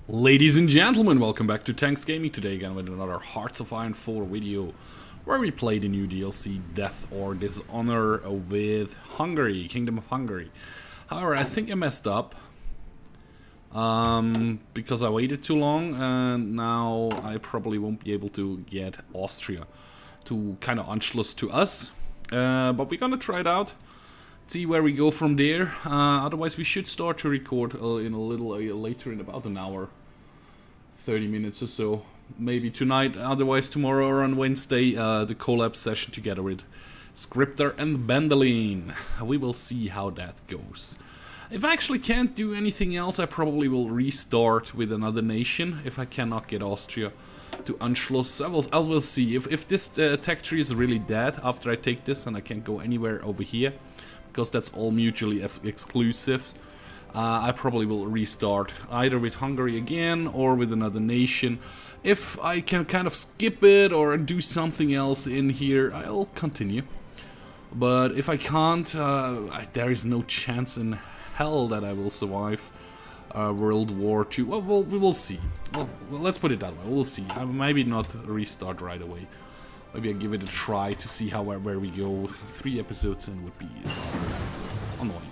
Ladies and gentlemen, welcome back to Tanks Gaming today again with another Hearts of Iron 4 video where we play the new DLC Death or Dishonor with Hungary, Kingdom of Hungary. However, I think I messed up because I waited too long and now I probably won't be able to get Austria to kind of Anschluss to us, but we're gonna try it out. See where we go from there. Otherwise we should start to record in a little later, in about an hour, 30 minutes or so, maybe tonight, otherwise tomorrow or on Wednesday, the collab session together with Scripter and Bendeline. We will see how that goes. If I actually can't do anything else, I probably will restart with another nation if I cannot get Austria to Anschluss. I will see if this tech tree is really dead after I take this and I can't go anywhere over here, because that's all mutually exclusive. I probably will restart either with Hungary again or with another nation. If I can kind of skip it or do something else in here, I'll continue. But if I can't, there is no chance in hell that I will survive World War II. Well, we will see. Well, let's put it that way. We'll see. I maybe not restart right away. Maybe I give it a try to see where we go. 3 episodes in would be annoying.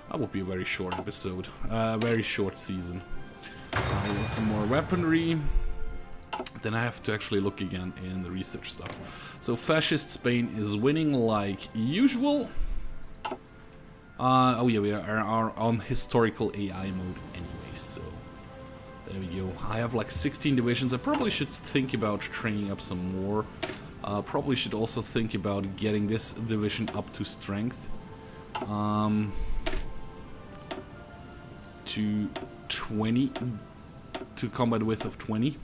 That would be a very short episode. Very short season. Some more weaponry. Then I have to actually look again in the research stuff. So Fascist Spain is winning like usual. Oh yeah, we are on historical AI mode anyway, so there we go. I have like 16 divisions. I probably should think about training up some more. Probably should also think about getting this division up to strength. To 20. To combat width of 20.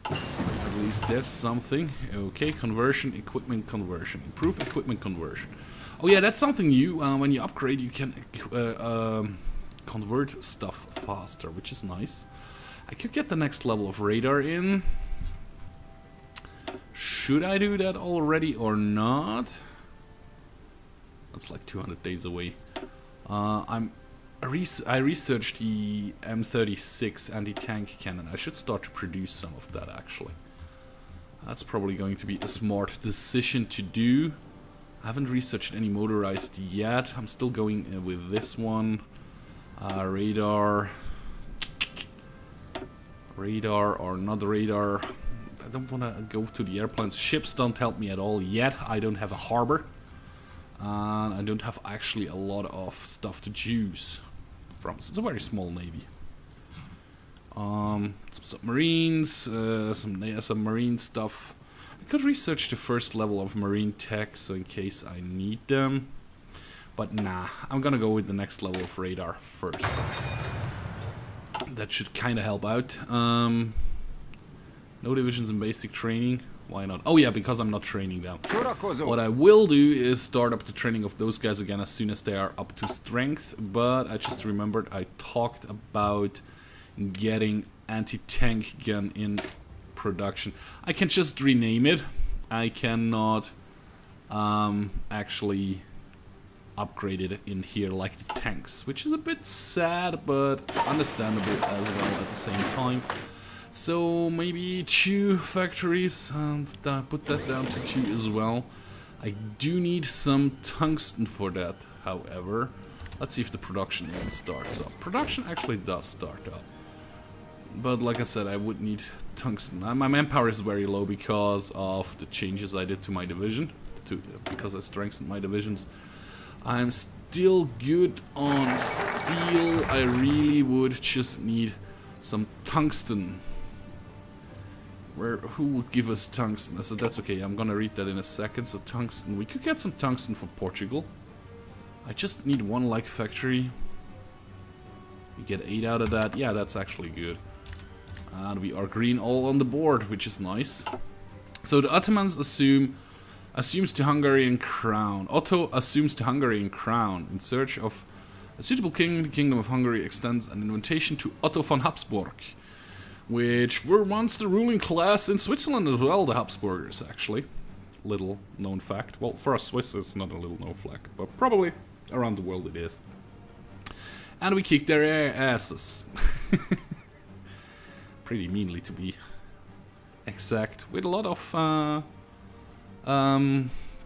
At least that's something. Okay, conversion, equipment conversion. Improve equipment conversion. Oh yeah, that's something new. When you upgrade, you can convert stuff faster, which is nice. I could get the next level of radar in. Should I do that already or not? That's like 200 days away. I researched the M36 anti-tank cannon. I should start to produce some of that actually. That's probably going to be a smart decision to do. I haven't researched any motorized yet. I'm still going with this one. Radar or not radar. I don't want to go to the airplanes. Ships don't help me at all yet. I don't have a harbor. And I don't have actually a lot of stuff to choose from. So it's a very small navy. Some submarines, some marine stuff. I could research the first level of marine tech, so in case I need them. But nah, I'm gonna go with the next level of radar first. That should kind of help out. No divisions in basic training. Why not? Oh yeah, because I'm not training them. What I will do is start up the training of those guys again as soon as they are up to strength. But I just remembered I talked about getting anti-tank gun in production. I can just rename it. I cannot actually upgrade it in here like the tanks, which is a bit sad but understandable as well at the same time. So maybe 2 factories, and put that down to 2 as well. I do need some tungsten for that, however. Let's see if the production even starts up. Production actually does start up. But like I said, I would need tungsten. My manpower is very low because of the changes I did to my division. Because I strengthened my divisions. I'm still good on steel. I really would just need some tungsten. Who would give us tungsten? I said that's okay, I'm gonna read that in a second. So tungsten, we could get some tungsten for Portugal. I just need 1 like factory. We get 8 out of that. Yeah, that's actually good. And we are green all on the board, which is nice. So the Ottomans assumes the Hungarian crown. Otto assumes the Hungarian crown. In search of a suitable king, the Kingdom of Hungary extends an invitation to Otto von Habsburg, which were once the ruling class in Switzerland as well, the Habsburgers, actually. Little known fact. Well, for us Swiss, it's not a little known fact, but probably around the world it is. And we kicked their asses. pretty meanly to be exact, with a lot of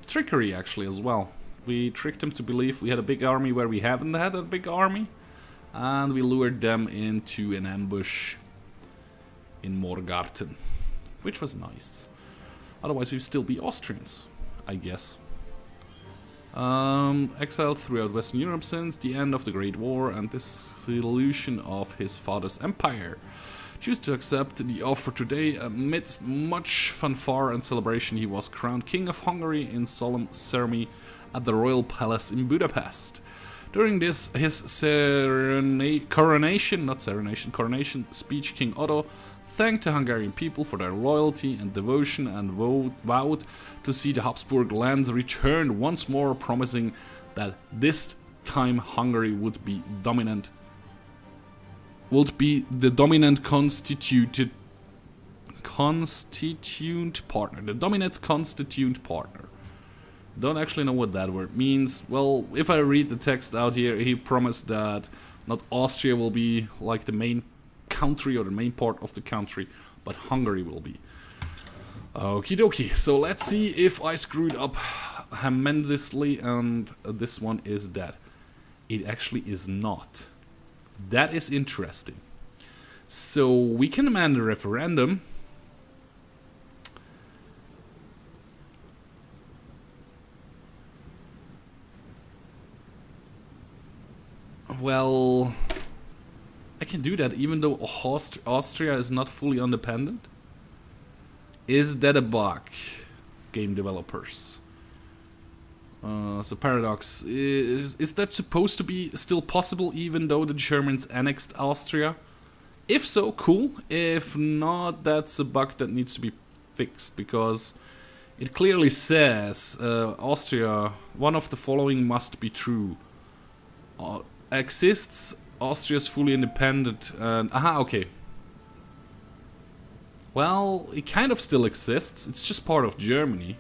trickery actually as well. We tricked them to believe we had a big army where we haven't had a big army, and we lured them into an ambush in Morgarten, which was nice. Otherwise we'd still be Austrians, I guess. Exiled throughout Western Europe since the end of the Great War and dissolution of his father's empire. Choose to accept the offer today. Amidst much fanfare and celebration, he was crowned King of Hungary in solemn ceremony at the Royal Palace in Budapest. During this, his coronation speech, King Otto thanked the Hungarian people for their loyalty and devotion and vowed to see the Habsburg lands returned once more, promising that this time Hungary would be the dominant constituent partner. Don't actually know what that word means. Well, if I read the text out here, he promised that not Austria will be like the main country or the main part of the country, but Hungary will be. Okie dokie, so let's see if I screwed up tremendously, and this one is that. It actually is not. That is interesting. So we can demand a referendum. Well, I can do that even though Austria is not fully independent. Is that a bug, game developers? So paradox, is that supposed to be still possible even though the Germans annexed Austria? If so, cool. If not, that's a bug that needs to be fixed, because it clearly says Austria, one of the following must be true. Exists, Austria is fully independent, and aha, okay. Well, it kind of still exists, it's just part of Germany.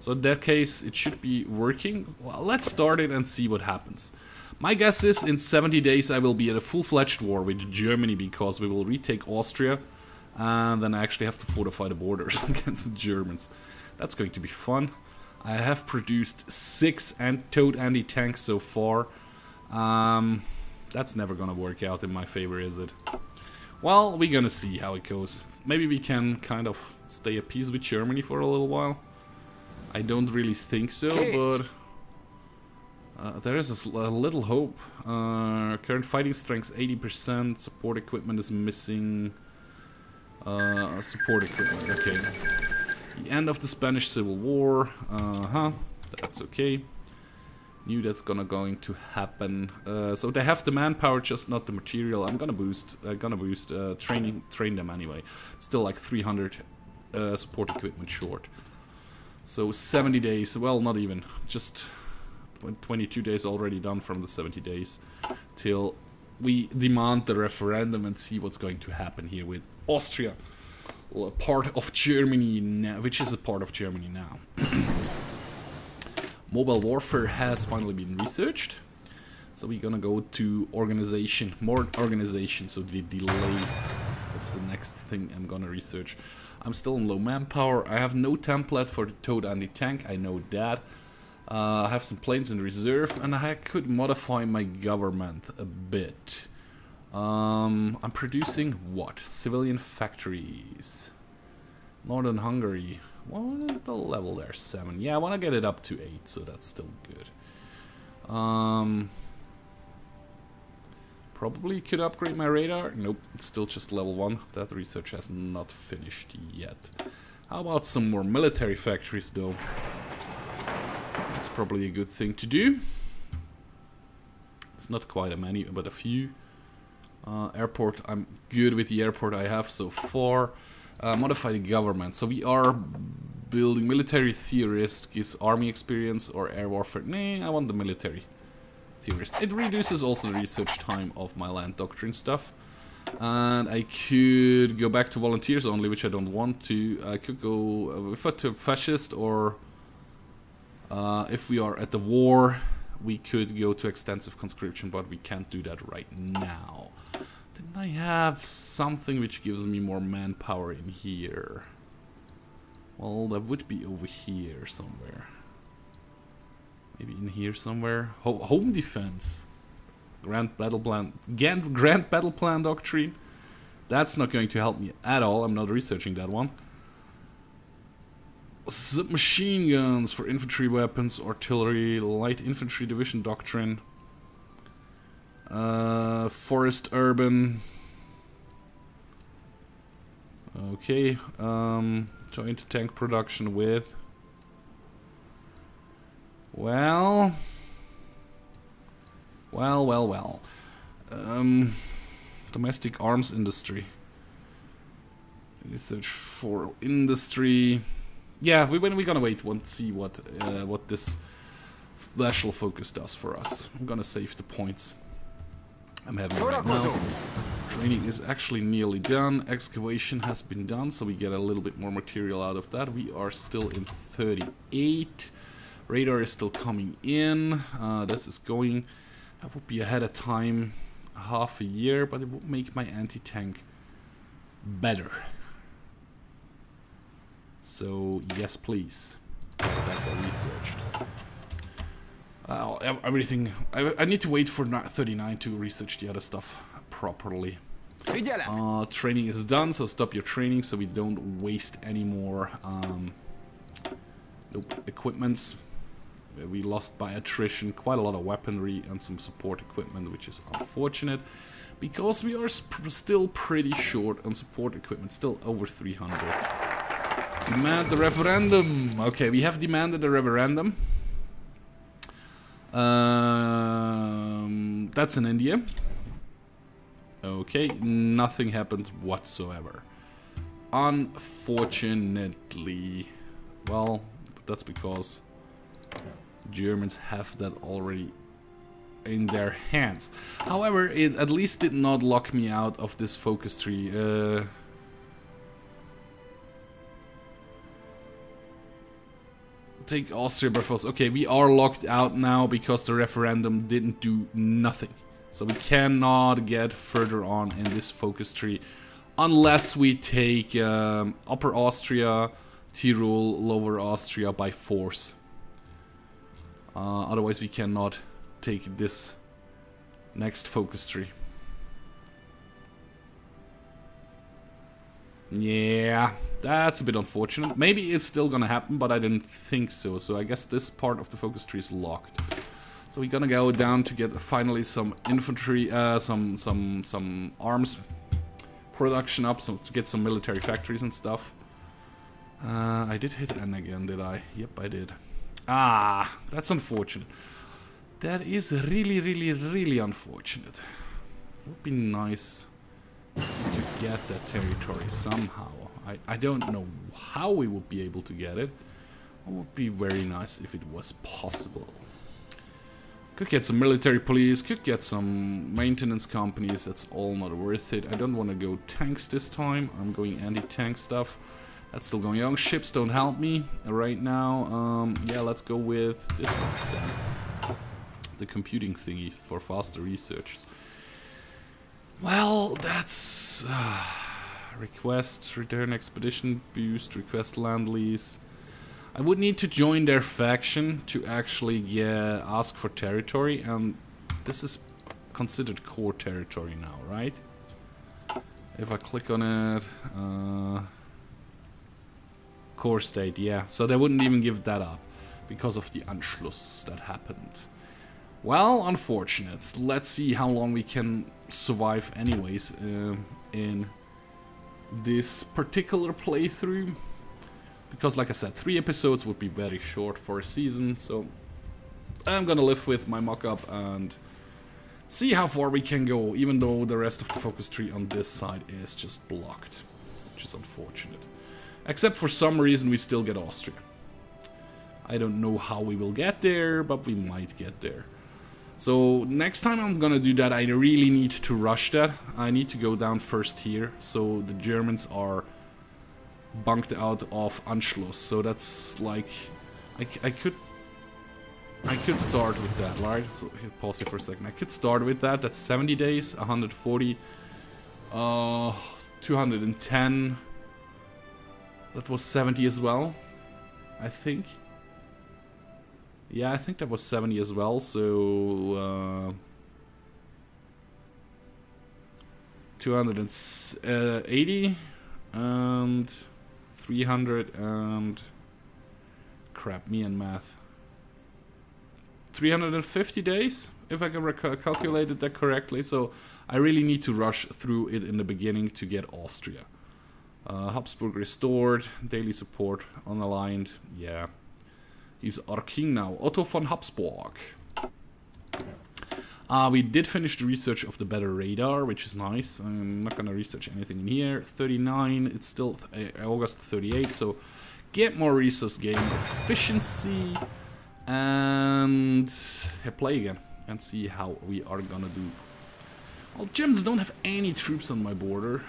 So in that case, it should be working. Well, let's start it and see what happens. My guess is in 70 days I will be at a full-fledged war with Germany, because we will retake Austria, and then I actually have to fortify the borders against the Germans. That's going to be fun. I have produced 6 towed anti-tanks so far. That's never gonna work out in my favor, is it? Well, we're gonna see how it goes. Maybe we can kind of stay at peace with Germany for a little while. I don't really think so, but there is a little hope. Current fighting strength 80%, support equipment is missing. Support equipment, okay. The end of the Spanish Civil War, that's okay. Knew that's going to happen. So they have the manpower, just not the material. I'm gonna boost train them anyway. Still like 300 support equipment short. So 70 days, well, not even, just 22 days already done from the 70 days till we demand the referendum and see what's going to happen here with Austria, well, a part of Germany now, which is a part of Germany now. Mobile warfare has finally been researched, so we're gonna go to organization, more organization, so the delay is the next thing I'm gonna research. I'm still in low manpower. I have no template for the towed anti-tank, I know that. I have some planes in reserve, and I could modify my government a bit. I'm producing what? Civilian factories. Northern Hungary. What is the level there? 7. Yeah, I want to get it up to 8, so that's still good. Probably could upgrade my radar. Nope, it's still just level 1. That research has not finished yet. How about some more military factories, though? That's probably a good thing to do. It's not quite a many, but a few. Airport, I'm good with the airport I have so far. Modify the government. So we are building military theorist. Is army experience or air warfare? Nah, I want the military theorist. It reduces also the research time of my land doctrine stuff. And I could go back to volunteers only, which I don't want to. I could go if I took fascist, or if we are at the war, we could go to extensive conscription, but we can't do that right now. The I have something which gives me more manpower in here. Well, that would be over here somewhere. Maybe in here somewhere. Home defense. Grand battle plan. Grand battle plan doctrine. That's not going to help me at all. I'm not researching that one. Submachine guns for infantry weapons, artillery, light infantry division doctrine. Forest urban. Okay. Joint tank production with. Well. Domestic arms industry. Research for industry. Yeah, we're gonna wait and see what this special focus does for us. I'm gonna save the points I'm having right now. Training is actually nearly done. Excavation has been done, so we get a little bit more material out of that. We are still in 38. Radar is still coming in. This is going. That would be ahead of time, half a year, but it would make my anti-tank better. So yes, please. That got researched. Everything. I need to wait for 39 to research the other stuff properly. Training is done, so stop your training so we don't waste any more equipments. We lost by attrition quite a lot of weaponry and some support equipment, which is unfortunate because we are still pretty short on support equipment, still over 300. Demand the referendum. Okay, we have demanded a referendum. That's in India. Okay, nothing happened whatsoever. Unfortunately. Well, that's because Germans have that already in their hands. However, it at least did not lock me out of this focus tree. Take Austria by force. Okay, we are locked out now because the referendum didn't do nothing. So we cannot get further on in this focus tree unless we take Upper Austria, Tyrol, Lower Austria by force. Otherwise we cannot take this next focus tree. Yeah, that's a bit unfortunate. Maybe it's still gonna happen, but I didn't think so. So I guess this part of the focus tree is locked. So we're gonna go down to get finally some infantry, some arms production up, so to get some military factories and stuff. I did hit N again, did I? Yep, I did. Ah, that's unfortunate. That is really unfortunate. It would be nice to get that territory somehow. I don't know how we would be able to get it. It would be very nice if it was possible. Could get some military police, could get some maintenance companies, that's all not worth it. I don't want to go tanks this time, I'm going anti-tank stuff. That's still going on. Ships don't help me right now. Yeah, let's go with this one then. The computing thingy for faster research. Well, that's... request, return expedition boost, request land lease. I would need to join their faction to actually ask for territory, and this is considered core territory now, right? If I click on it... core state, yeah. So they wouldn't even give that up because of the Anschluss that happened. Well, unfortunate. Let's see how long we can survive anyways in this particular playthrough. Because like I said, 3 episodes would be very short for a season, so I'm gonna live with my mock-up and see how far we can go, even though the rest of the focus tree on this side is just blocked, which is unfortunate. Except for some reason we still get Austria. I don't know how we will get there, but we might get there. So next time I'm gonna do that, I really need to rush that. I need to go down first here, so the Germans are bunked out of Anschluss. So that's like... I could start with that, right? So pause here for a second. I could start with that. That's 70 days, 140 210. That was 70 as well, I think. Yeah, I think that was 70 as well, so 280 and 300 and crap, me and math. 350 days, if I can calculate that correctly. So I really need to rush through it in the beginning to get Austria. Habsburg restored, daily support unaligned. Yeah, he's our king now, Otto von Habsburg. We did finish the research of the better radar, which is nice. I'm not gonna research anything in here. 39, it's still August 38, so get more resource gain efficiency and play again and see how we are gonna do. Well, Gems don't have any troops on my border.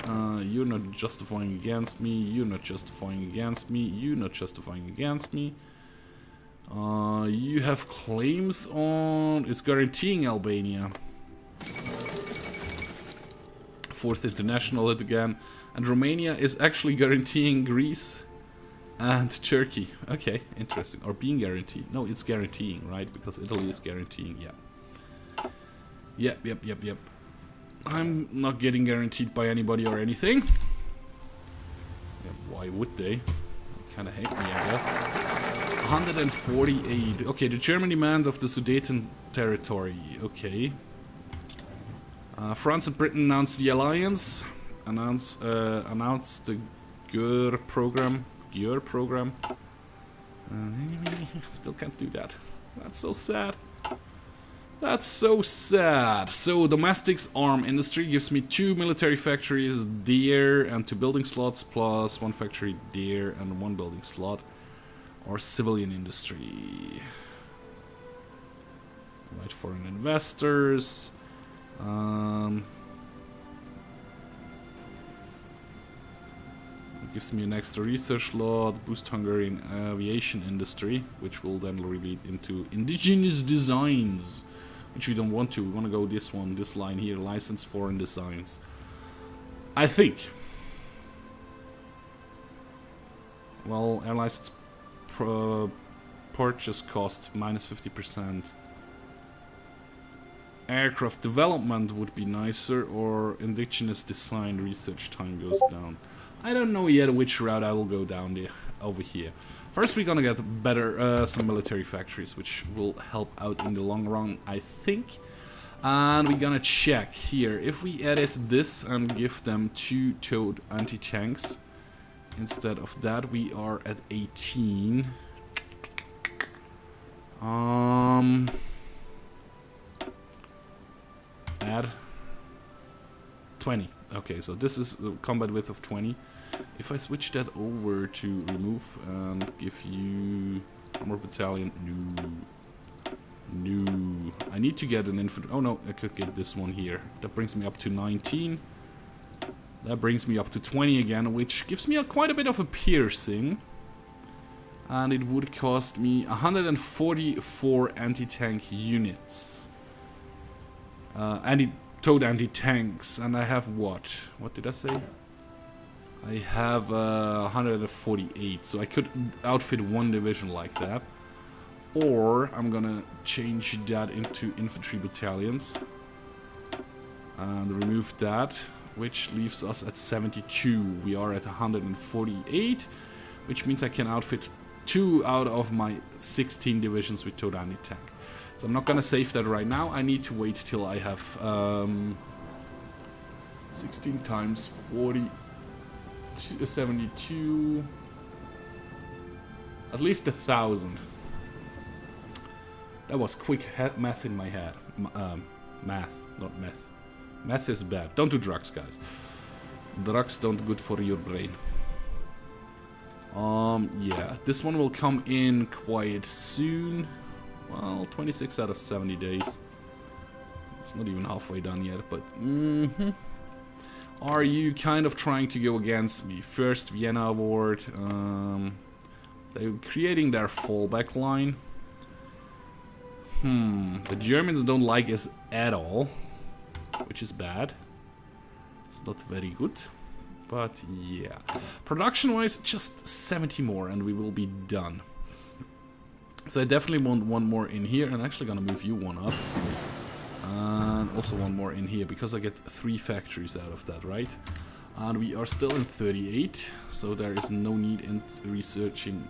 You're not justifying against me. You're not justifying against me. You're not justifying against me. You have claims on... It's guaranteeing Albania. Fourth International hit again. And Romania is actually guaranteeing Greece and Turkey. Okay, interesting. Or being guaranteed. No, it's guaranteeing, right? Because Italy is guaranteeing, yeah. Yep. I'm not getting guaranteed by anybody or anything. Yeah, why would they? Kinda hate me, I guess. 148. Okay, the German demand of the Sudeten territory. Okay. France and Britain announced the alliance. Announced the GUR program. GUR program. Still can't do that. That's so sad. That's so sad. So, domestics arm industry gives me 2 military factories there and 2 building slots plus 1 factory there and 1 building slot. Or civilian industry. Right, foreign investors. It gives me an extra research slot, boost Hungarian aviation industry, which will then lead into indigenous designs. Which we don't want to. We want to go this one, this line here, license foreign designs. I think. Well, air license purchase cost minus 50%. Aircraft development would be nicer, or indigenous design research time goes down. I don't know yet which route I will go down there, over here. First, we're gonna get better some military factories, which will help out in the long run, I think. And we're gonna check here if we edit this and give them 2 towed anti-tanks. Instead of that, we are at 18. Add 20. Okay, so this is the combat width of 20. If I switch that over to remove and give you armor battalion, no. I need to get an infantry. Oh no, I could get this one here. That brings me up to 19. That brings me up to 20 again, which gives me quite a bit of a piercing. And it would cost me 144 anti-tank units. Towed anti-tanks, and I have what? What did I say? I have 148, so I could outfit 1 division like that. Or I'm gonna change that into infantry battalions. And remove that, which leaves us at 72. We are at 148, which means I can outfit 2 out of my 16 divisions with towed anti-tank. So I'm not gonna save that right now. I need to wait till I have 16 times 40, 72, at least 1,000. That was quick math in my head. Math, not meth. Meth is bad. Don't do drugs, guys. Drugs don't good for your brain. Yeah, this one will come in quite soon. Well, 26 out of 70 days. It's not even halfway done yet, but... Are you kind of trying to go against me? First Vienna award. They're creating their fallback line. The Germans don't like us at all, which is bad. It's not very good. But yeah. Production-wise, just 70 more and we will be done. So I definitely want one more in here. And I'm actually gonna move you one up. And also one more in here, because I get 3 factories out of that, right? And we are still in 38, so there is no need in researching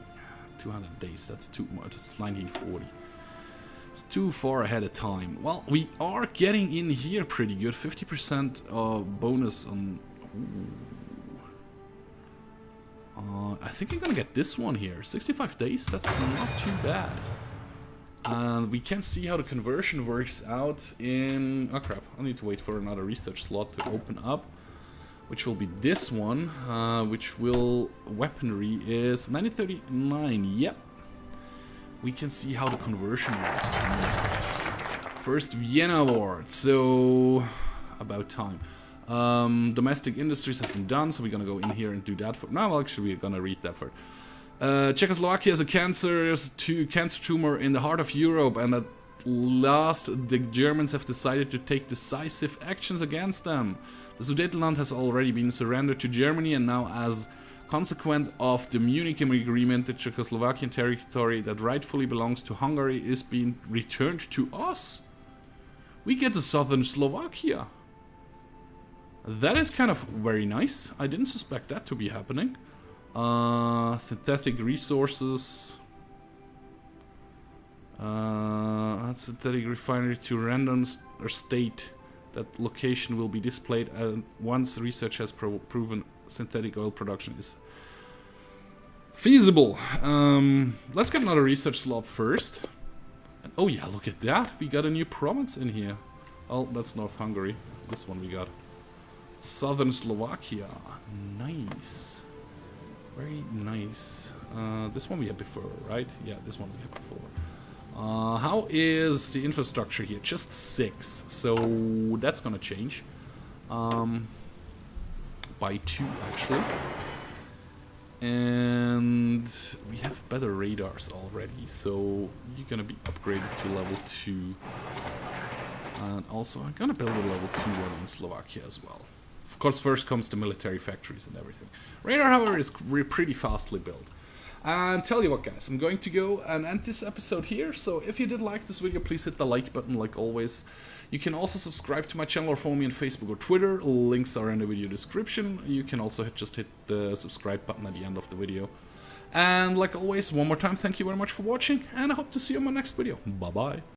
200 days. That's too much. It's 1940. It's too far ahead of time. Well, we are getting in here pretty good. 50% bonus on... I think I'm gonna get this one here. 65 days? That's not too bad. And we can see how the conversion works out in... Oh crap, I need to wait for another research slot to open up. Which will be this one, which will... Weaponry is 1939, yep. We can see how the conversion works. First Vienna Award, so... About time. Domestic industries has been done, so we're gonna go in here and do that for... No, well, actually we're gonna read that first. Czechoslovakia has a cancer tumor in the heart of Europe, and at last the Germans have decided to take decisive actions against them. The Sudetenland has already been surrendered to Germany, and now as consequent of the Munich Agreement, the Czechoslovakian territory that rightfully belongs to Hungary is being returned to us. We get the southern Slovakia. That is kind of very nice. I didn't suspect that to be happening. Synthetic resources. Synthetic refinery to random or state. That location will be displayed once research has proven synthetic oil production is feasible. Let's get another research slot first. And, oh yeah, look at that. We got a new province in here. Oh, that's North Hungary. This one we got. Southern Slovakia. Nice. Very nice. This one we had before, right? Yeah, this one we had before. How is the infrastructure here? Just 6. So that's gonna change. By 2 actually. And we have better radars already. So you're gonna be upgraded to level 2. And also I'm gonna build a level 2 one in Slovakia as well. Of course, first comes the military factories and everything. Radar, however, is pretty fastly built. And tell you what, guys, I'm going to go and end this episode here. So if you did like this video, please hit the like button like always. You can also subscribe to my channel or follow me on Facebook or Twitter. Links are in the video description. You can also just hit the subscribe button at the end of the video. And like always, one more time, thank you very much for watching. And I hope to see you in my next video. Bye-bye.